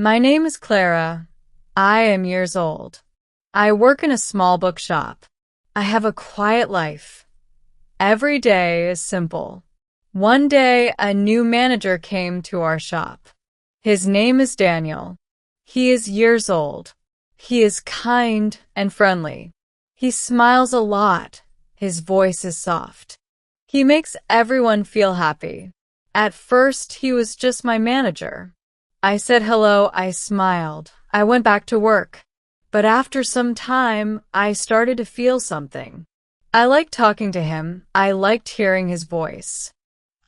My name is Clara. I am years old. I work in a small bookshop. I have a quiet life. Every day is simple. One day, a new manager came to our shop. His name is Daniel. He is years old. He is kind and friendly. He smiles a lot. His voice is soft. He makes everyone feel happy. At first, he was just my manager. I said hello, I smiled. I went back to work. But after some time, I started to feel something. I liked talking to him. I liked hearing his voice.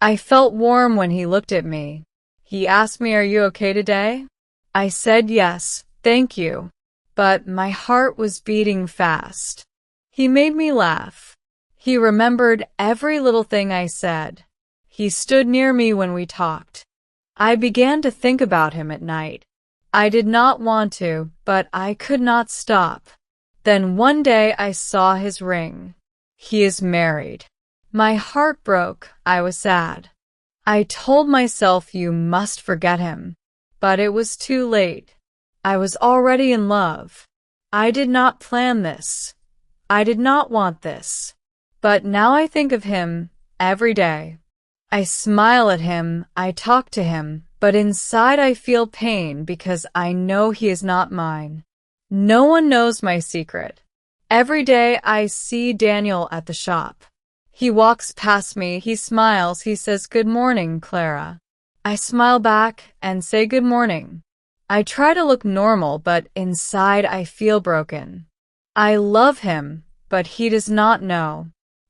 I felt warm when he looked at me. He asked me, "Are you okay today?" I said yes, thank you. But my heart was beating fast. He made me laugh. He remembered every little thing I said. He stood near me when we talked. I began to think about him at night. I did not want to, but I could not stop. Then one day I saw his ring. He is married. My heart broke. I was sad. I told myself, you must forget him. But it was too late. I was already in love. I did not plan this. I did not want this. But now I think of him every day. I smile at him, I talk to him, but inside I feel pain because I know he is not mine. No one knows my secret. Every day I see Daniel at the shop. He walks past me, he smiles, he says, "Good morning, Clara." I smile back and say good morning. I try to look normal, but inside I feel broken. I love him, but he does not know.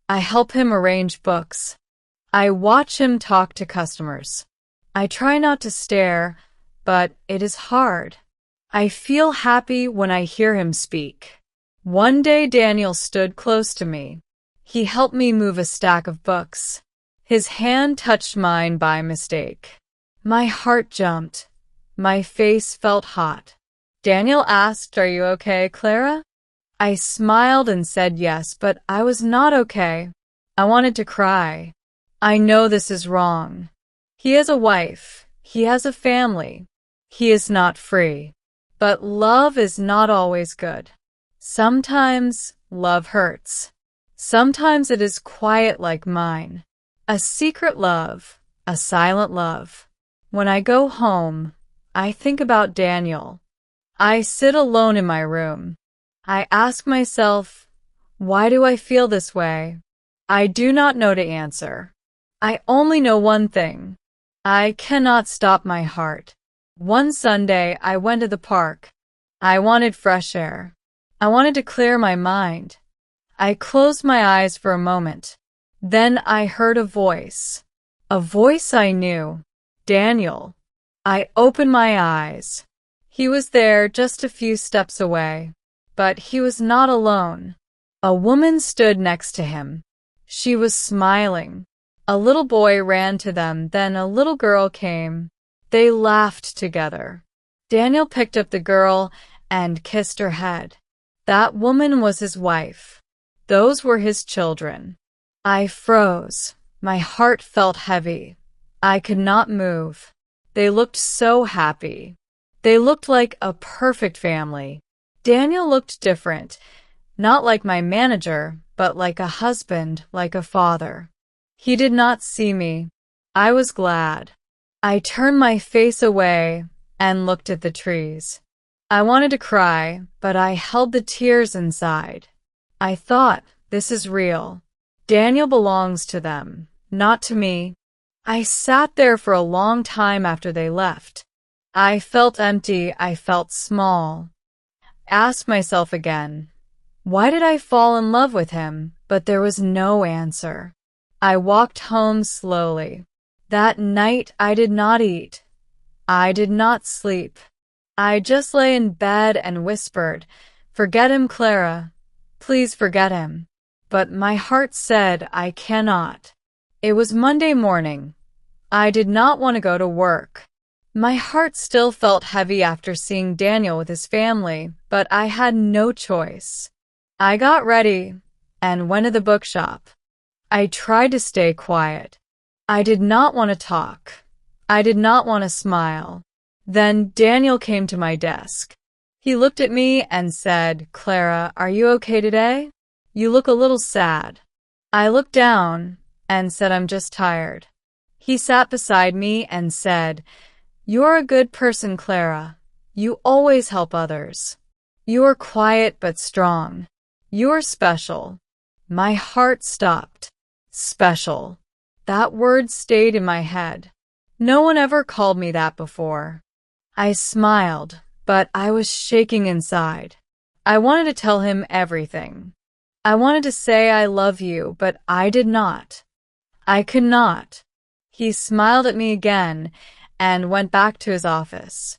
I help him arrange books. I watch him talk to customers. I try not to stare, but it is hard. I feel happy when I hear him speak. One day Daniel stood close to me. He helped me move a stack of books. His hand touched mine by mistake. My heart jumped. My face felt hot. Daniel asked, "Are you okay, Clara?" I smiled and said yes, but I was not okay. I wanted to cry. I know this is wrong. He has a wife. He has a family. He is not free. But love is not always good. Sometimes love hurts. Sometimes it is quiet like mine. A secret love, a silent love. When I go home, I think about Daniel. I sit alone in my room. I ask myself, why do I feel this way? I do not know to answer. I only know one thing. I cannot stop my heart. One Sunday, I went to the park. I wanted fresh air. I wanted to clear my mind. I closed my eyes for a moment. Then I heard a voice. A voice I knew. Daniel. I opened my eyes. He was there just a few steps away. But he was not alone. A woman stood next to him. She was smiling. A little boy ran to them, then a little girl came. They laughed together. Daniel picked up the girl and kissed her head. That woman was his wife. Those were his children. I froze. My heart felt heavy. I could not move. They looked so happy. They looked like a perfect family. Daniel looked different, not like my manager, but like a husband, like a father. He did not see me. I was glad. I turned my face away and looked at the trees. I wanted to cry, but I held the tears inside. I thought, this is real. Daniel belongs to them, not to me. I sat there for a long time after they left. I felt empty. I felt small. Asked myself again, why did I fall in love with him? But there was no answer. I walked home slowly. That night I did not eat. I did not sleep. I just lay in bed and whispered, "Forget him, Clara. Please forget him." But my heart said I cannot. It was Monday morning. I did not want to go to work. My heart still felt heavy after seeing Daniel with his family, but I had no choice. I got ready and went to the bookshop. I tried to stay quiet. I did not want to talk. I did not want to smile. Then Daniel came to my desk. He looked at me and said, "Clara, are you okay today? You look a little sad." I looked down and said, "I'm just tired." He sat beside me and said, "You're a good person, Clara. You always help others. You're quiet but strong. You're special." My heart stopped. Special. That word stayed in my head. No one ever called me that before. I smiled, but I was shaking inside. I wanted to tell him everything. I wanted to say I love you, but I did not. I could not. He smiled at me again and went back to his office.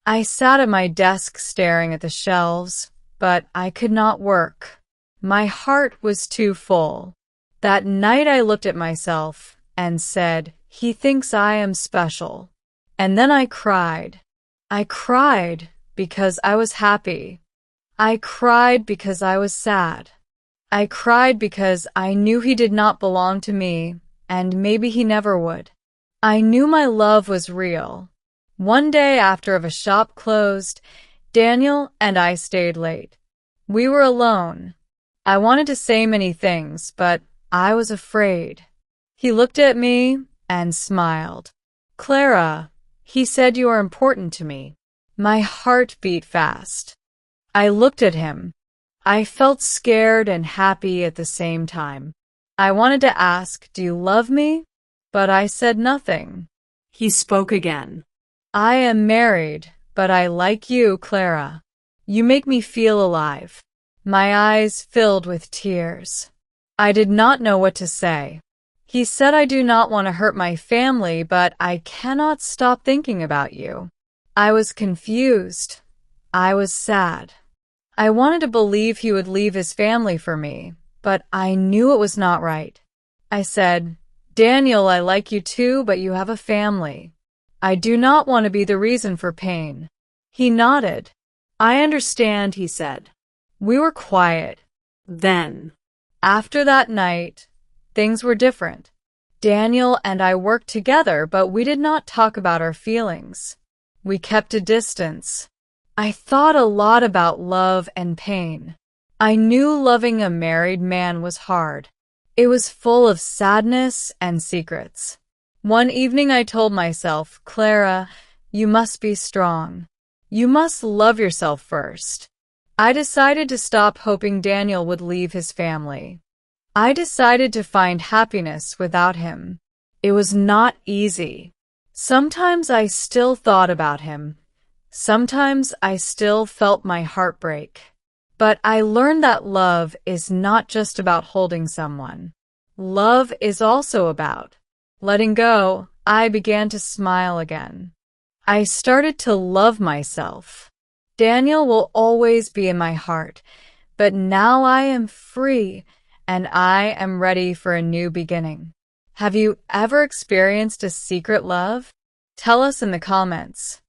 I sat at my desk staring at the shelves, but I could not work. My heart was too full. That night I looked at myself and said, "He thinks I am special." And then I cried. I cried because I was happy. I cried because I was sad. I cried because I knew he did not belong to me, and maybe he never would. I knew my love was real. One day after the shop closed, Daniel and I stayed late. We were alone. I wanted to say many things, but I was afraid. He looked at me and smiled. "Clara," he said, "you are important to me." My heart beat fast. I looked at him. I felt scared and happy at the same time. I wanted to ask, "Do you love me?" But I said nothing. He spoke again. "I am married, but I like you, Clara. You make me feel alive." My eyes filled with tears. I did not know what to say. He said, "I do not want to hurt my family, but I cannot stop thinking about you." I was confused. I was sad. I wanted to believe he would leave his family for me, but I knew it was not right. I said, "Daniel, I like you too, but you have a family. I do not want to be the reason for pain." He nodded. "I understand," he said. We were quiet. Then, after that night, things were different. Daniel and I worked together, but we did not talk about our feelings. We kept a distance. I thought a lot about love and pain. I knew loving a married man was hard. It was full of sadness and secrets. One evening I told myself, "Clara, you must be strong. You must love yourself first." I decided to stop hoping Daniel would leave his family. I decided to find happiness without him. It was not easy. Sometimes I still thought about him. Sometimes I still felt my heart break. But I learned that love is not just about holding someone. Love is also about letting go. I began to smile again. I started to love myself. Daniel will always be in my heart, but now I am free and I am ready for a new beginning. Have you ever experienced a secret love? Tell us in the comments.